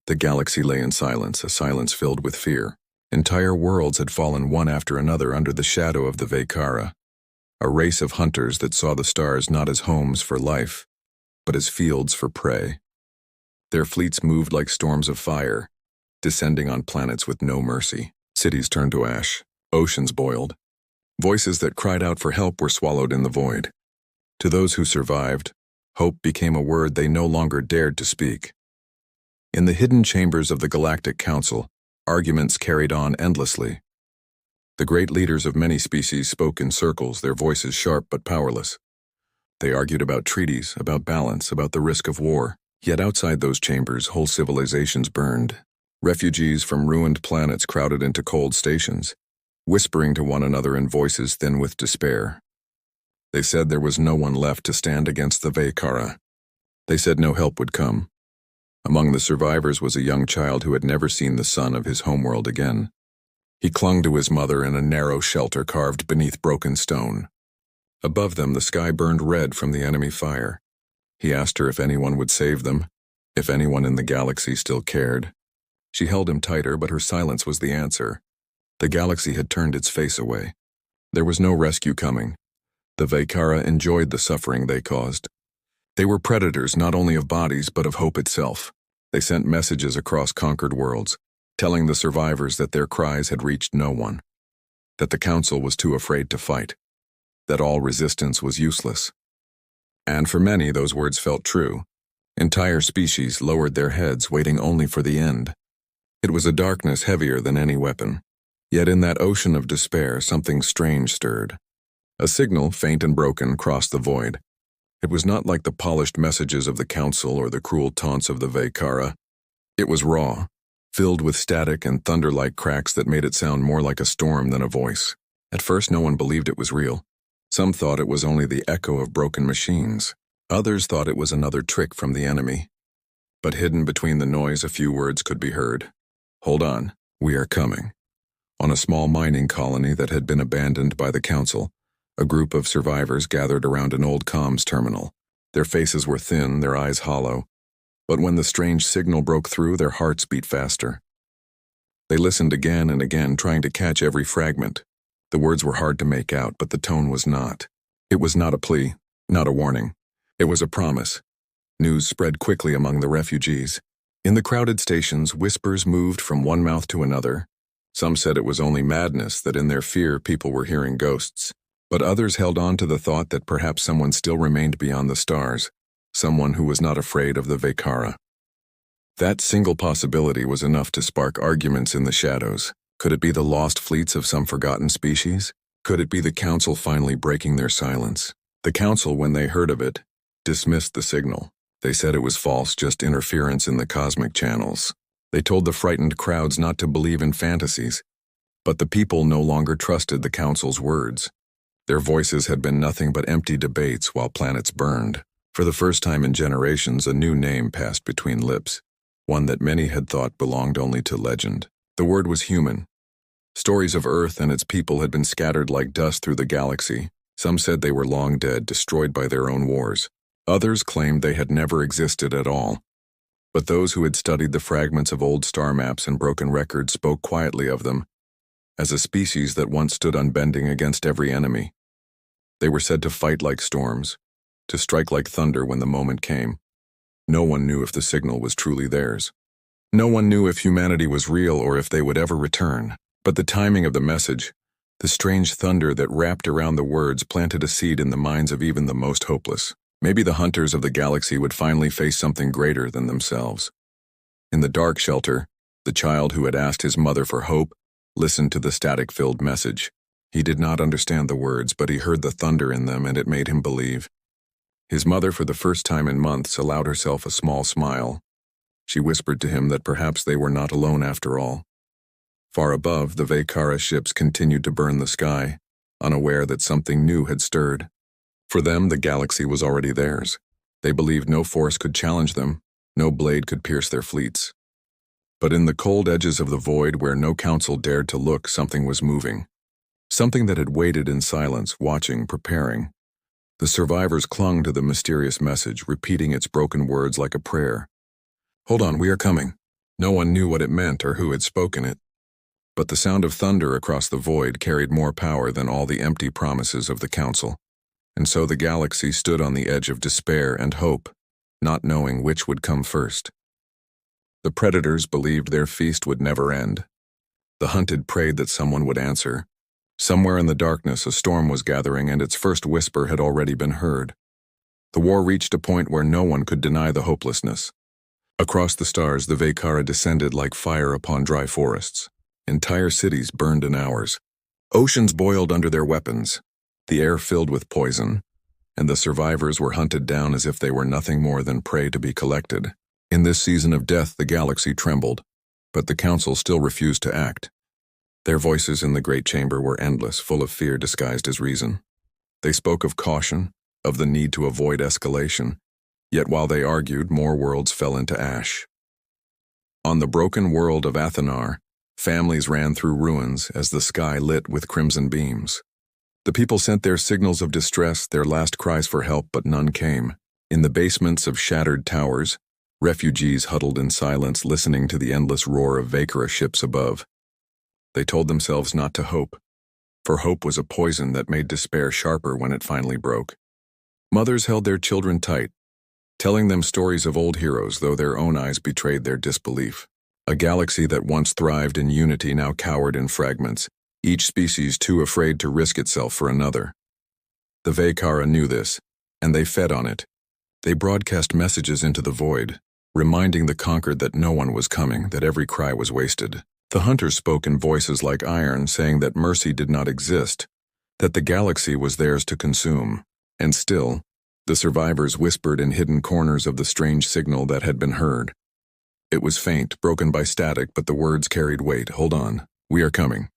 The galaxy lay in silence, a silence filled with fear. Entire worlds had fallen one after another under the shadow of the Vaykara, a race of hunters that saw the stars not as homes for life, but as fields for prey. Their fleets moved like storms of fire, descending on planets with no mercy. Cities turned to ash, oceans boiled. Voices that cried out for help were swallowed in the void. To those who survived, hope became a word they no longer dared to speak. In the hidden chambers of the Galactic Council, arguments carried on endlessly. The great leaders of many species spoke in circles, their voices sharp but powerless. They argued about treaties, about balance, about the risk of war. Yet outside those chambers, whole civilizations burned. Refugees from ruined planets crowded into cold stations, whispering to one another in voices thin with despair. They said there was no one left to stand against the Vaykara. They said no help would come. Among the survivors was a young child who had never seen the sun of his homeworld again. He clung to his mother in a narrow shelter carved beneath broken stone. Above them, the sky burned red from the enemy fire. He asked her if anyone would save them, if anyone in the galaxy still cared. She held him tighter, but her silence was the answer. The galaxy had turned its face away. There was no rescue coming. The Vaykara enjoyed the suffering they caused. They were predators not only of bodies but of hope itself. They sent messages across conquered worlds, telling the survivors that their cries had reached no one, that the Council was too afraid to fight, that all resistance was useless. And for many, those words felt true. Entire species lowered their heads, waiting only for the end. It was a darkness heavier than any weapon. Yet in that ocean of despair, something strange stirred. A signal, faint and broken, crossed the void. It was not like the polished messages of the Council or the cruel taunts of the Vaykara. It was raw, filled with static and thunder-like cracks that made it sound more like a storm than a voice. At first, no one believed it was real. Some thought it was only the echo of broken machines. Others thought it was another trick from the enemy. But hidden between the noise, a few words could be heard. "Hold on, we are coming." On a small mining colony that had been abandoned by the Council, a group of survivors gathered around an old comms terminal. Their faces were thin, their eyes hollow. But when the strange signal broke through, their hearts beat faster. They listened again and again, trying to catch every fragment. The words were hard to make out, but the tone was not. It was not a plea, not a warning. It was a promise. News spread quickly among the refugees. In the crowded stations, whispers moved from one mouth to another. Some said it was only madness, that in their fear people were hearing ghosts. But others held on to the thought that perhaps someone still remained beyond the stars, someone who was not afraid of the Vaykara. That single possibility was enough to spark arguments in the shadows. Could it be the lost fleets of some forgotten species? Could it be the Council finally breaking their silence? The Council, when they heard of it, dismissed the signal. They said it was false, just interference in the cosmic channels. They told the frightened crowds not to believe in fantasies. But the people no longer trusted the Council's words. Their voices had been nothing but empty debates while planets burned. For the first time in generations, a new name passed between lips, one that many had thought belonged only to legend. The word was human. Stories of Earth and its people had been scattered like dust through the galaxy. Some said they were long dead, destroyed by their own wars. Others claimed they had never existed at all. But those who had studied the fragments of old star maps and broken records spoke quietly of them as a species that once stood unbending against every enemy. They were said to fight like storms, to strike like thunder when the moment came. No one knew if the signal was truly theirs. No one knew if humanity was real or if they would ever return. But the timing of the message, the strange thunder that wrapped around the words, planted a seed in the minds of even the most hopeless. Maybe the hunters of the galaxy would finally face something greater than themselves. In the dark shelter, the child who had asked his mother for hope listened to the static-filled message. He did not understand the words, but he heard the thunder in them, and it made him believe. His mother, for the first time in months, allowed herself a small smile. She whispered to him that perhaps they were not alone after all. Far above, the Vaykara ships continued to burn the sky, unaware that something new had stirred. For them, the galaxy was already theirs. They believed no force could challenge them, no blade could pierce their fleets. But in the cold edges of the void where no Council dared to look, something was moving. Something that had waited in silence, watching, preparing. The survivors clung to the mysterious message, repeating its broken words like a prayer. "Hold on, we are coming. No one knew what it meant or who had spoken it, but the sound of thunder across the void carried more power than all the empty promises of the council. And so the galaxy stood on the edge of despair and hope, not knowing which would come first. The predators believed their feast would never end. The hunted prayed that someone would answer. Somewhere in the darkness, a storm was gathering, and its first whisper had already been heard. The war reached a point where no one could deny the hopelessness. Across the stars, the Vaykara descended like fire upon dry forests. Entire cities burned in hours. Oceans boiled under their weapons, the air filled with poison, and the survivors were hunted down as if they were nothing more than prey to be collected. In this season of death, the galaxy trembled, but the council still refused to act. Their voices in the great chamber were endless, full of fear disguised as reason. They spoke of caution, of the need to avoid escalation, yet while they argued, more worlds fell into ash. On the broken world of Athanar, families ran through ruins as the sky lit with crimson beams. The people sent their signals of distress, their last cries for help, but none came. In the basements of shattered towers, refugees huddled in silence, listening to the endless roar of Vaykara ships above. They told themselves not to hope, for hope was a poison that made despair sharper when it finally broke. Mothers held their children tight, telling them stories of old heroes, though their own eyes betrayed their disbelief. A galaxy that once thrived in unity now cowered in fragments, each species too afraid to risk itself for another. The Vaykara knew this, and they fed on it. They broadcast messages into the void, reminding the conquered that no one was coming, that every cry was wasted. The hunters spoke in voices like iron, saying that mercy did not exist, that the galaxy was theirs to consume. And still, the survivors whispered in hidden corners of the strange signal that had been heard. It was faint, broken by static, but the words carried weight. Hold on, we are coming.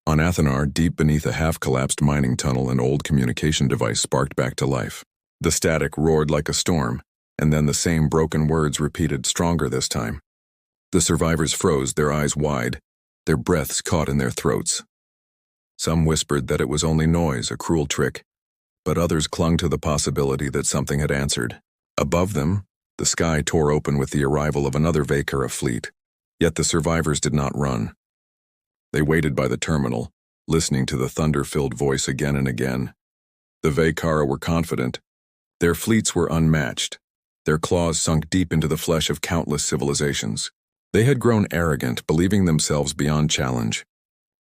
On Athanar, deep beneath a half-collapsed mining tunnel, an old communication device sparked back to life. The static roared like a storm, and then the same broken words repeated, stronger this time. The survivors froze, their eyes wide, their breaths caught in their throats. Some whispered that it was only noise, a cruel trick, but others clung to the possibility that something had answered. Above them, the sky tore open with the arrival of another Vaykara fleet, yet the survivors did not run. They waited by the terminal, listening to the thunder-filled voice again and again. The Vaykara were confident. Their fleets were unmatched, their claws sunk deep into the flesh of countless civilizations. They had grown arrogant, believing themselves beyond challenge.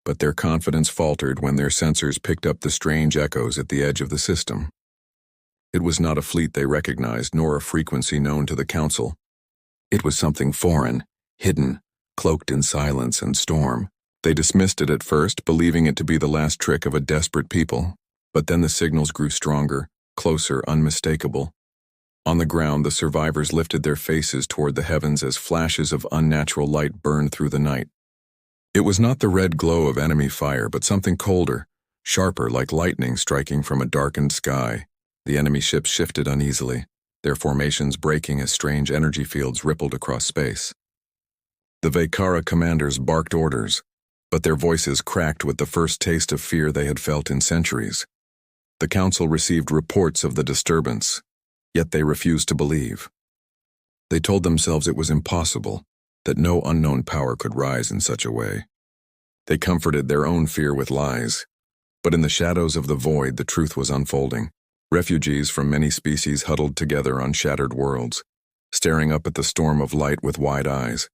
But their confidence faltered when their sensors picked up the strange echoes at the edge of the system. It was not a fleet they recognized, nor a frequency known to the Council. It was something foreign, hidden, cloaked in silence and storm. They dismissed it at first, believing it to be the last trick of a desperate people. But then the signals grew stronger, closer, unmistakable. On the ground, the survivors lifted their faces toward the heavens as flashes of unnatural light burned through the night. It was not the red glow of enemy fire, but something colder, sharper, like lightning striking from a darkened sky. The enemy ships shifted uneasily, their formations breaking as strange energy fields rippled across space. The Vaykara commanders barked orders, but their voices cracked with the first taste of fear they had felt in centuries. The Council received reports of the disturbance, yet they refused to believe. They told themselves it was impossible, that no unknown power could rise in such a way. They comforted their own fear with lies, but in the shadows of the void the truth was unfolding. Refugees from many species huddled together on shattered worlds, staring up at the storm of light with wide eyes.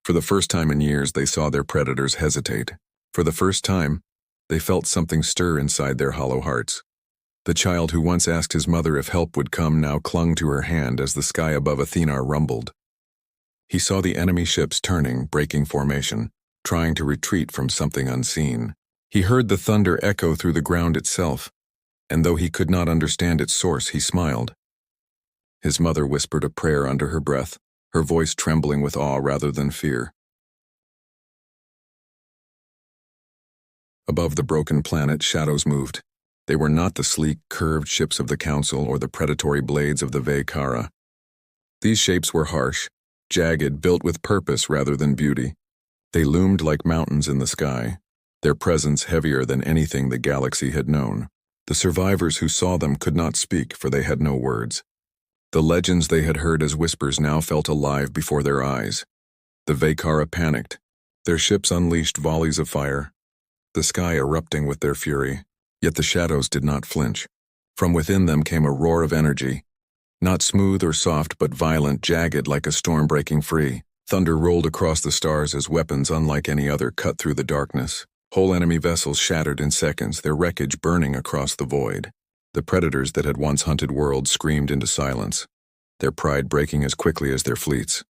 For the first time in years they saw their predators hesitate. For the first time, they felt something stir inside their hollow hearts. The child who once asked his mother if help would come now clung to her hand as the sky above Athanar rumbled. He saw the enemy ships turning, breaking formation, trying to retreat from something unseen. He heard the thunder echo through the ground itself, and though he could not understand its source, he smiled. His mother whispered a prayer under her breath, her voice trembling with awe rather than fear. Above the broken planet, shadows moved. They were not the sleek, curved ships of the Council or the predatory blades of the Vaykara. These shapes were harsh, jagged, built with purpose rather than beauty. They loomed like mountains in the sky, their presence heavier than anything the galaxy had known. The survivors who saw them could not speak, for they had no words. The legends they had heard as whispers now felt alive before their eyes. The Vakara panicked. Their ships unleashed volleys of fire, the sky erupting with their fury, yet the shadows did not flinch. From within them came a roar of energy, not smooth or soft but violent, jagged like a storm breaking free. Thunder rolled across the stars as weapons unlike any other cut through the darkness. Whole enemy vessels shattered in seconds, their wreckage burning across the void. The predators that had once hunted worlds screamed into silence, their pride breaking as quickly as their fleets.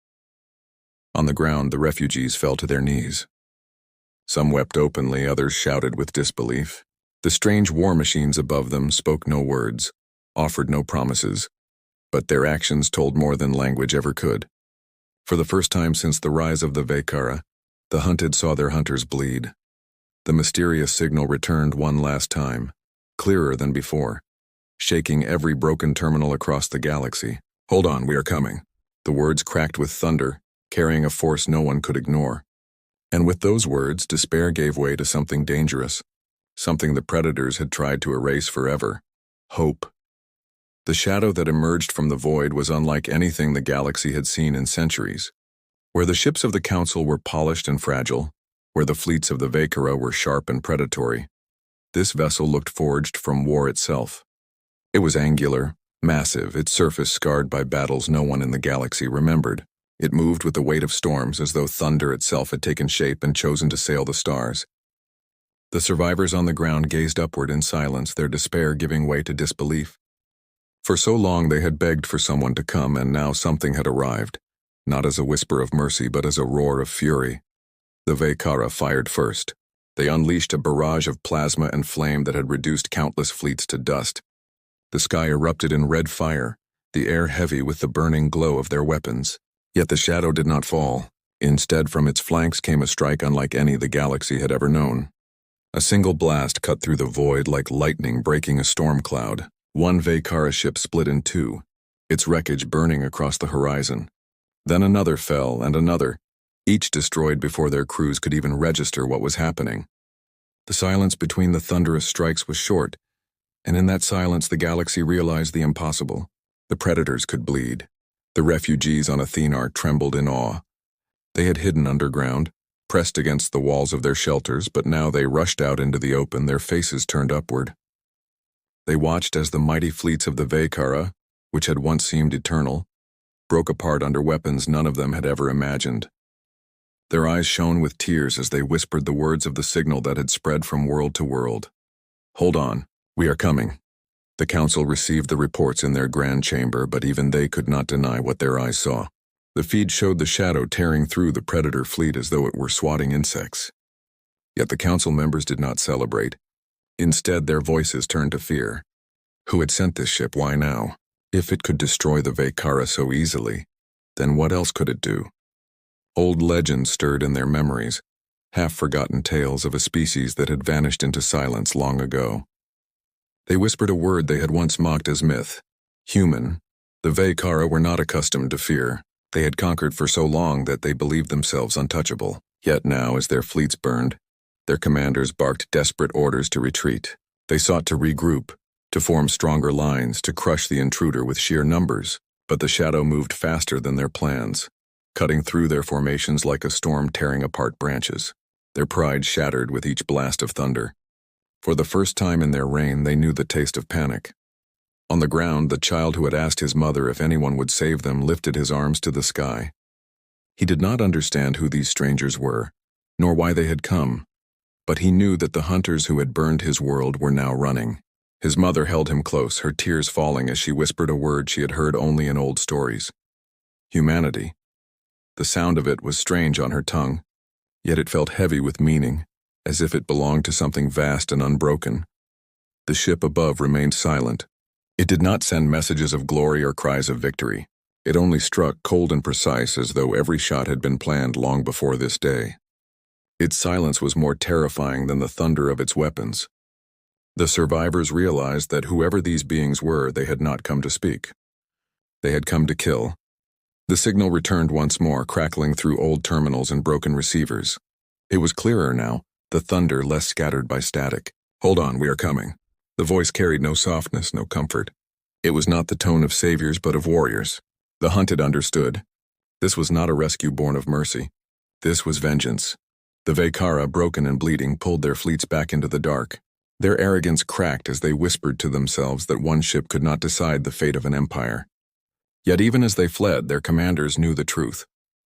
On the ground, the refugees fell to their knees. Some wept openly, others shouted with disbelief. The strange war machines above them spoke no words, offered no promises, but their actions told more than language ever could. For the first time since the rise of the Vakara, the hunted saw their hunters bleed. The mysterious signal returned one last time, clearer than before, shaking every broken terminal across the galaxy. "Hold on, we are coming." The words cracked with thunder, carrying a force no one could ignore. And with those words, despair gave way to something dangerous, something the predators had tried to erase forever: hope. The shadow that emerged from the void was unlike anything the galaxy had seen in centuries. Where the ships of the Council were polished and fragile, where the fleets of the Vakara were sharp and predatory, this vessel looked forged from war itself. It was angular, massive, its surface scarred by battles no one in the galaxy remembered. It moved with the weight of storms, as though thunder itself had taken shape and chosen to sail the stars. The survivors on the ground gazed upward in silence, their despair giving way to disbelief. For so long they had begged for someone to come, and now something had arrived, not as a whisper of mercy but as a roar of fury. The Vakara fired first. They unleashed a barrage of plasma and flame that had reduced countless fleets to dust. The sky erupted in red fire, the air heavy with the burning glow of their weapons. Yet the shadow did not fall. Instead, from its flanks came a strike unlike any the galaxy had ever known. A single blast cut through the void like lightning breaking a storm cloud. One Vakara ship split in two, its wreckage burning across the horizon. Then another fell, and another, each destroyed before their crews could even register what was happening. The silence between the thunderous strikes was short, and in that silence the galaxy realized the impossible. The predators could bleed. The refugees on Athenar trembled in awe. They had hidden underground, pressed against the walls of their shelters, but now they rushed out into the open, their faces turned upward. They watched as the mighty fleets of the Vakara, which had once seemed eternal, broke apart under weapons none of them had ever imagined. Their eyes shone with tears as they whispered the words of the signal that had spread from world to world. "Hold on, we are coming." The Council received the reports in their grand chamber, but even they could not deny what their eyes saw. The feed showed the shadow tearing through the predator fleet as though it were swatting insects. Yet the Council members did not celebrate. Instead, their voices turned to fear. Who had sent this ship? Why now? If it could destroy the Vakara so easily, then what else could it do? Old legends stirred in their memories, half-forgotten tales of a species that had vanished into silence long ago. They whispered a word they had once mocked as myth: human. The Vakara were not accustomed to fear. They had conquered for so long that they believed themselves untouchable. Yet now, as their fleets burned, their commanders barked desperate orders to retreat. They sought to regroup, to form stronger lines, to crush the intruder with sheer numbers. But the shadow moved faster than their plans, cutting through their formations like a storm tearing apart branches. Their pride shattered with each blast of thunder. For the first time in their reign, they knew the taste of panic. On the ground, the child who had asked his mother if anyone would save them lifted his arms to the sky. He did not understand who these strangers were, nor why they had come, but he knew that the hunters who had burned his world were now running. His mother held him close, her tears falling as she whispered a word she had heard only in old stories: humanity. The sound of it was strange on her tongue, yet it felt heavy with meaning, as if it belonged to something vast and unbroken. The ship above remained silent. It did not send messages of glory or cries of victory. It only struck cold and precise, as though every shot had been planned long before this day. Its silence was more terrifying than the thunder of its weapons. The survivors realized that whoever these beings were, they had not come to speak. They had come to kill. The signal returned once more, crackling through old terminals and broken receivers. It was clearer now, the thunder less scattered by static. "Hold on, we are coming." The voice carried no softness, no comfort. It was not the tone of saviors but of warriors. The hunted understood. This was not a rescue born of mercy. This was vengeance. The Vaykara, broken and bleeding, pulled their fleets back into the dark. Their arrogance cracked as they whispered to themselves that one ship could not decide the fate of an empire. Yet even as they fled, their commanders knew the truth.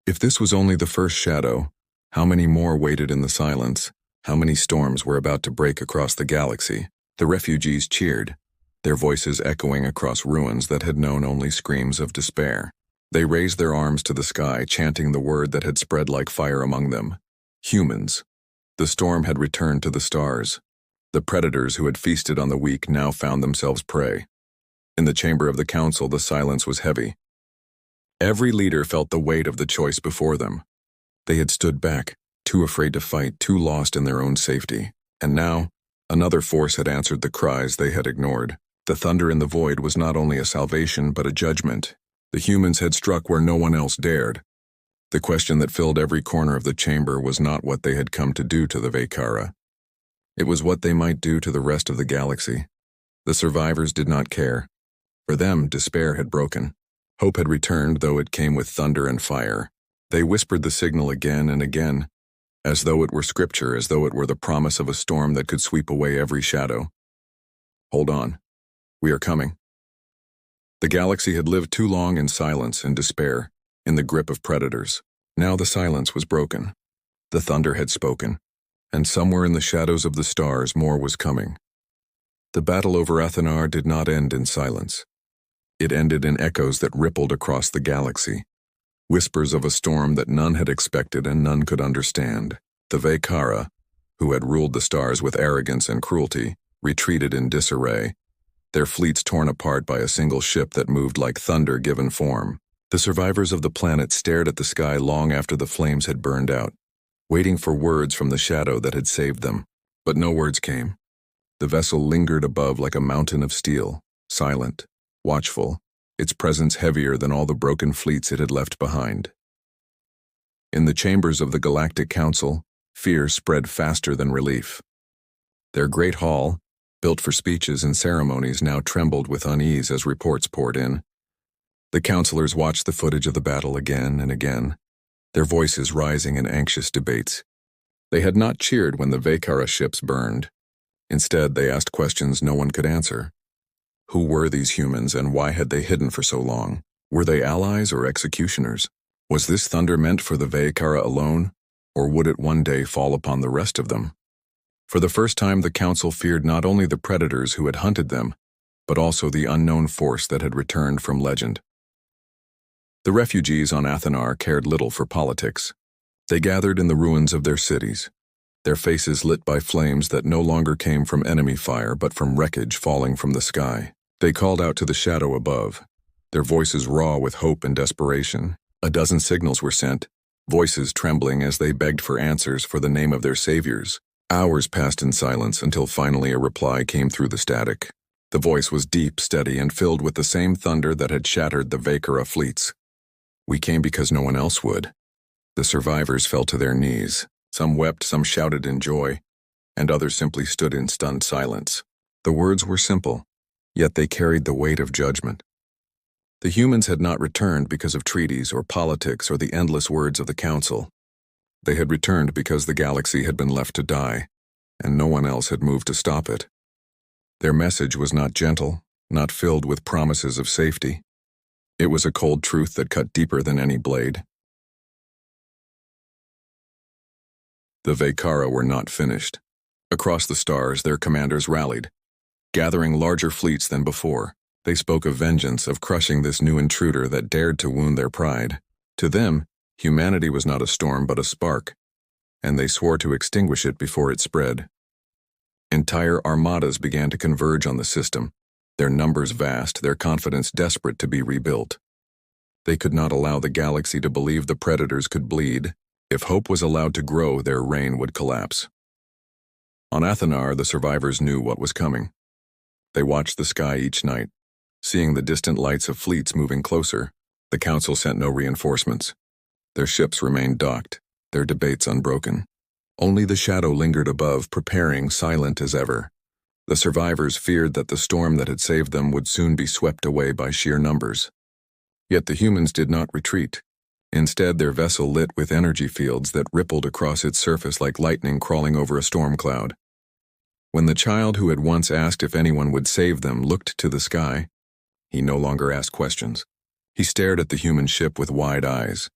If this was only the first shadow, how many more waited in the silence? How many storms were about to break across the galaxy? The refugees cheered, their voices echoing across ruins that had known only screams of despair. They raised their arms to the sky, chanting the word that had spread like fire among them. Humans. The storm had returned to the stars. The predators who had feasted on the weak now found themselves prey. In the chamber of the council, the silence was heavy. Every leader felt the weight of the choice before them. They had stood back, too afraid to fight, too lost in their own safety. And now, another force had answered the cries they had ignored. The thunder in the void was not only a salvation but a judgment. The humans had struck where no one else dared. The question that filled every corner of the chamber was not what they had come to do to the Vaykara. It was what they might do to the rest of the galaxy. The survivors did not care. For them, despair had broken. Hope had returned, though it came with thunder and fire. They whispered the signal again and again, as though it were scripture, as though it were the promise of a storm that could sweep away every shadow. Hold on. We are coming. The galaxy had lived too long in silence and despair, in the grip of predators. Now the silence was broken. The thunder had spoken, and somewhere in the shadows of the stars more was coming. The battle over Athanar did not end in silence. It ended in echoes that rippled across the galaxy, whispers of a storm that none had expected and none could understand. The Vaykara, who had ruled the stars with arrogance and cruelty, retreated in disarray, their fleets torn apart by a single ship that moved like thunder given form. The survivors of the planet stared at the sky long after the flames had burned out, waiting for words from the shadow that had saved them. But no words came. The vessel lingered above like a mountain of steel, silent, watchful, its presence heavier than all the broken fleets it had left behind. In the chambers of the Galactic Council, fear spread faster than relief. Their great hall, built for speeches and ceremonies, now trembled with unease as reports poured in. The counselors watched the footage of the battle again and again, their voices rising in anxious debates. They had not cheered when the Vaykara ships burned. Instead, they asked questions no one could answer. Who were these humans and why had they hidden for so long? Were they allies or executioners? Was this thunder meant for the Vaykara alone, or would it one day fall upon the rest of them? For the first time, the council feared not only the predators who had hunted them, but also the unknown force that had returned from legend. The refugees on Athanar cared little for politics. They gathered in the ruins of their cities, their faces lit by flames that no longer came from enemy fire but from wreckage falling from the sky. They called out to the shadow above, their voices raw with hope and desperation. A dozen signals were sent, voices trembling as they begged for answers for the name of their saviors. Hours passed in silence until finally a reply came through the static. The voice was deep, steady, and filled with the same thunder that had shattered the Vaykara fleets. We came because no one else would. The survivors fell to their knees. Some wept, some shouted in joy, and others simply stood in stunned silence. The words were simple, yet they carried the weight of judgment. The humans had not returned because of treaties or politics or the endless words of the council. They had returned because the galaxy had been left to die, and no one else had moved to stop it. Their message was not gentle, not filled with promises of safety. It was a cold truth that cut deeper than any blade. The Vaykara were not finished. Across the stars, their commanders rallied, gathering larger fleets than before. They spoke of vengeance, of crushing this new intruder that dared to wound their pride. To them, humanity was not a storm but a spark, and they swore to extinguish it before it spread. Entire armadas began to converge on the system, their numbers vast, their confidence desperate to be rebuilt. They could not allow the galaxy to believe the predators could bleed. If hope was allowed to grow, their reign would collapse. On Athanar, the survivors knew what was coming. They watched the sky each night, seeing the distant lights of fleets moving closer. The council sent no reinforcements. Their ships remained docked, their debates unbroken. Only the shadow lingered above, preparing, silent as ever. The survivors feared that the storm that had saved them would soon be swept away by sheer numbers. Yet the humans did not retreat. Instead, their vessel lit with energy fields that rippled across its surface like lightning crawling over a storm cloud. When the child who had once asked if anyone would save them looked to the sky, he no longer asked questions. He stared at the human ship with wide eyes,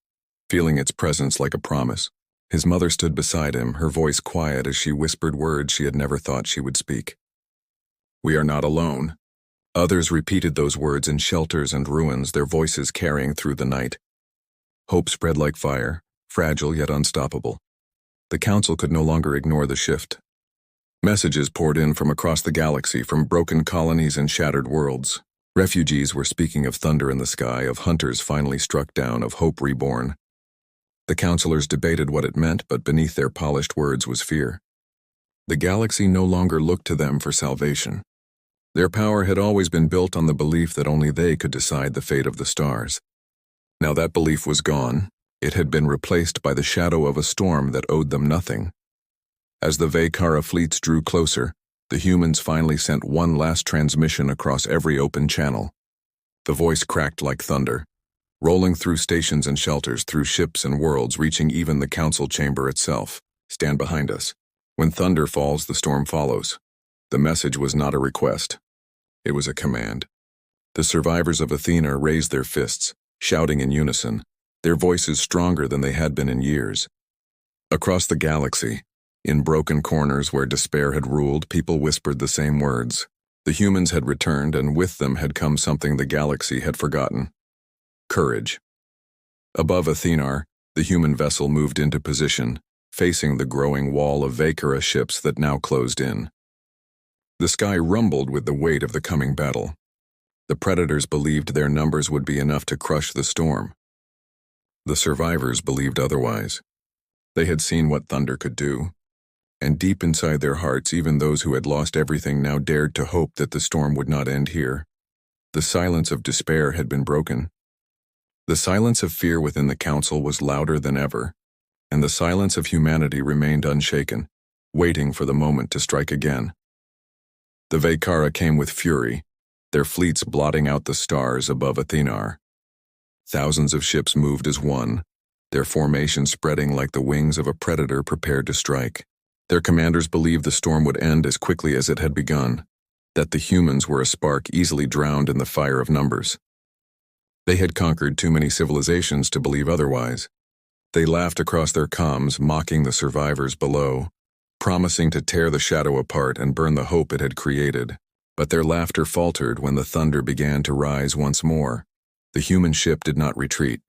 feeling its presence like a promise. His mother stood beside him, her voice quiet as she whispered words she had never thought she would speak. "We are not alone." Others repeated those words in shelters and ruins, their voices carrying through the night. Hope spread like fire, fragile yet unstoppable. The council could no longer ignore the shift. Messages poured in from across the galaxy, from broken colonies and shattered worlds. Refugees were speaking of thunder in the sky, of hunters finally struck down, of hope reborn. The counselors debated what it meant, but beneath their polished words was fear. The galaxy no longer looked to them for salvation. Their power had always been built on the belief that only they could decide the fate of the stars. Now that belief was gone. It had been replaced by the shadow of a storm that owed them nothing. As the Vaykara fleets drew closer, the humans finally sent one last transmission across every open channel. The voice cracked like thunder, rolling through stations and shelters, through ships and worlds, reaching even the council chamber itself. "Stand behind us. When thunder falls, the storm follows." The message was not a request. It was a command. The survivors of Athena raised their fists, shouting in unison, their voices stronger than they had been in years. Across the galaxy, in broken corners where despair had ruled, people whispered the same words. The humans had returned, and with them had come something the galaxy had forgotten: courage. Above Athenar, the human vessel moved into position, facing the growing wall of Vaykara ships that now closed in. The sky rumbled with the weight of the coming battle. The predators believed their numbers would be enough to crush the storm. The survivors believed otherwise. They had seen what thunder could do, and deep inside their hearts, even those who had lost everything now dared to hope that the storm would not end here. The silence of despair had been broken. The silence of fear within the council was louder than ever, and the silence of humanity remained unshaken, waiting for the moment to strike again. The Vaykara came with fury, their fleets blotting out the stars above Athenar. Thousands of ships moved as one, their formation spreading like the wings of a predator prepared to strike. Their commanders believed the storm would end as quickly as it had begun, that the humans were a spark easily drowned in the fire of numbers. They had conquered too many civilizations to believe otherwise. They laughed across their comms, mocking the survivors below, promising to tear the shadow apart and burn the hope it had created. But their laughter faltered when the thunder began to rise once more. The human ship did not retreat.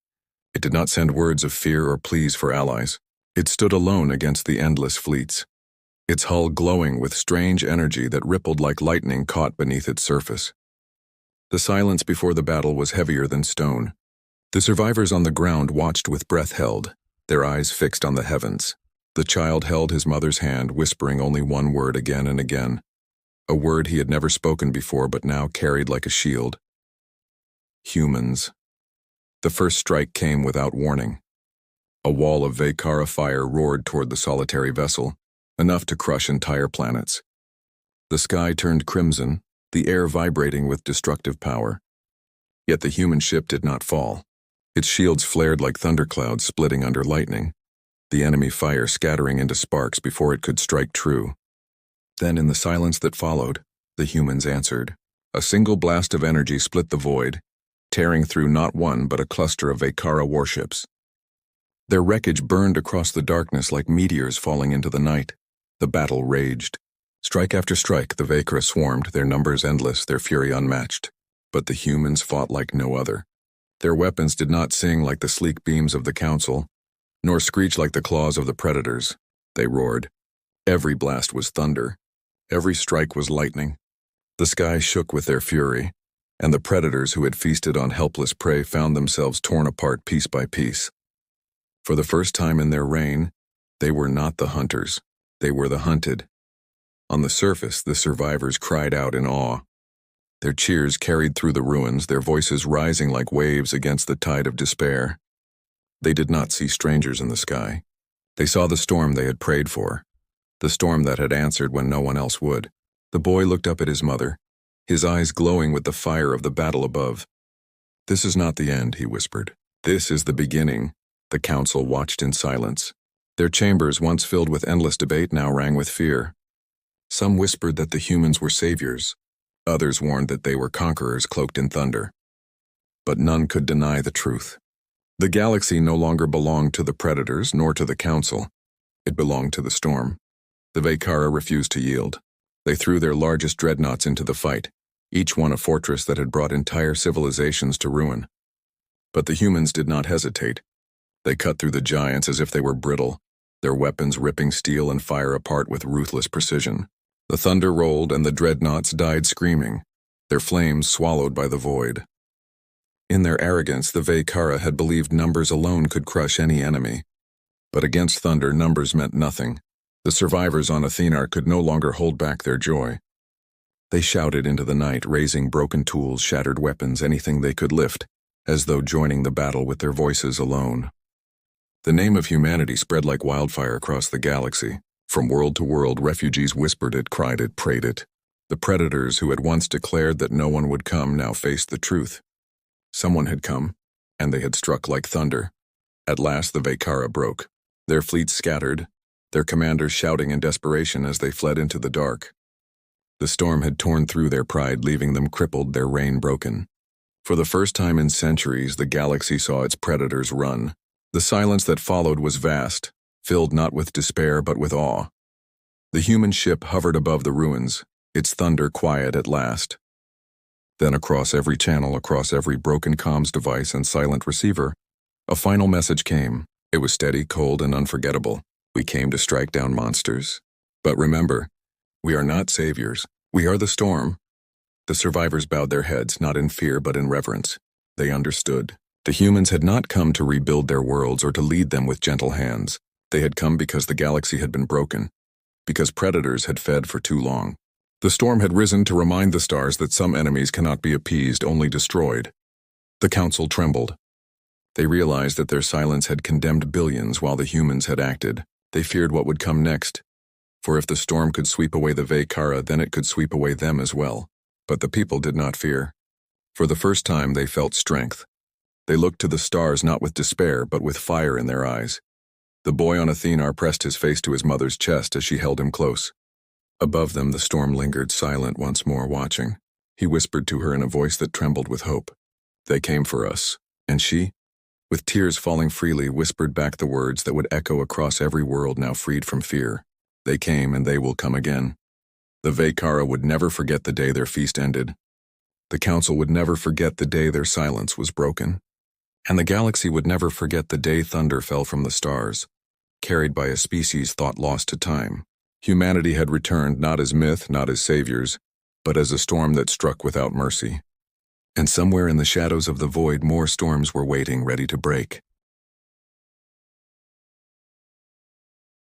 It did not send words of fear or pleas for allies. It stood alone against the endless fleets, its hull glowing with strange energy that rippled like lightning caught beneath its surface. The silence before the battle was heavier than stone. The survivors on the ground watched with breath held, their eyes fixed on the heavens. The child held his mother's hand, whispering only one word again and again, a word he had never spoken before but now carried like a shield. Humans. The first strike came without warning. A wall of Vaykara fire roared toward the solitary vessel, enough to crush entire planets. The sky turned crimson, the air vibrating with destructive power. Yet the human ship did not fall. Its shields flared like thunderclouds splitting under lightning, the enemy fire scattering into sparks before it could strike true. Then, in the silence that followed, the humans answered. A single blast of energy split the void, tearing through not one but a cluster of Vaykara warships. Their wreckage burned across the darkness like meteors falling into the night. The battle raged. Strike after strike, the Vaykara swarmed, their numbers endless, their fury unmatched. But the humans fought like no other. Their weapons did not sing like the sleek beams of the council, nor screech like the claws of the predators. They roared. Every blast was thunder. Every strike was lightning. The sky shook with their fury, and the predators who had feasted on helpless prey found themselves torn apart piece by piece. For the first time in their reign, they were not the hunters. They were the hunted. On the surface, the survivors cried out in awe. Their cheers carried through the ruins, their voices rising like waves against the tide of despair. They did not see strangers in the sky. They saw the storm they had prayed for, the storm that had answered when no one else would. The boy looked up at his mother, his eyes glowing with the fire of the battle above. "This is not the end," he whispered. This is the beginning. The council watched in silence. Their chambers, once filled with endless debate, now rang with fear. Some whispered that the humans were saviors. Others warned that they were conquerors cloaked in thunder. But none could deny the truth. The galaxy no longer belonged to the predators nor to the council. It belonged to the storm. The Vaykara refused to yield. They threw their largest dreadnoughts into the fight, each one a fortress that had brought entire civilizations to ruin. But the humans did not hesitate. They cut through the giants as if they were brittle, their weapons ripping steel and fire apart with ruthless precision. The thunder rolled and the dreadnoughts died screaming, their flames swallowed by the void. In their arrogance, the Vaykara had believed numbers alone could crush any enemy. But against thunder, numbers meant nothing. The survivors on Athenar could no longer hold back their joy. They shouted into the night, raising broken tools, shattered weapons, anything they could lift, as though joining the battle with their voices alone. The name of humanity spread like wildfire across the galaxy. From world to world, refugees whispered it, cried it, prayed it. The predators who had once declared that no one would come now faced the truth. Someone had come, and they had struck like thunder. At last the Vaykara broke. Their fleets scattered, their commanders shouting in desperation as they fled into the dark. The storm had torn through their pride, leaving them crippled, their reign broken. For the first time in centuries, the galaxy saw its predators run. The silence that followed was vast, filled not with despair but with awe. The human ship hovered above the ruins, its thunder quiet at last. Then across every channel, across every broken comms device and silent receiver, a final message came. It was steady, cold, and unforgettable. We came to strike down monsters. But remember, we are not saviors. We are the storm. The survivors bowed their heads, not in fear but in reverence. They understood. The humans had not come to rebuild their worlds or to lead them with gentle hands. They had come because the galaxy had been broken, because predators had fed for too long. The storm had risen to remind the stars that some enemies cannot be appeased, only destroyed. The council trembled. They realized that their silence had condemned billions while the humans had acted. They feared what would come next. For if the storm could sweep away the Vaykara, then it could sweep away them as well. But the people did not fear. For the first time, they felt strength. They looked to the stars not with despair, but with fire in their eyes. The boy on Athenar pressed his face to his mother's chest as she held him close. Above them, the storm lingered silent once more, watching. He whispered to her in a voice that trembled with hope. They came for us. And she, with tears falling freely, whispered back the words that would echo across every world now freed from fear. They came and they will come again. The Vaykara would never forget the day their feast ended. The council would never forget the day their silence was broken. And the galaxy would never forget the day thunder fell from the stars, carried by a species thought lost to time. Humanity had returned not as myth, not as saviors, but as a storm that struck without mercy. And somewhere in the shadows of the void, more storms were waiting, ready to break.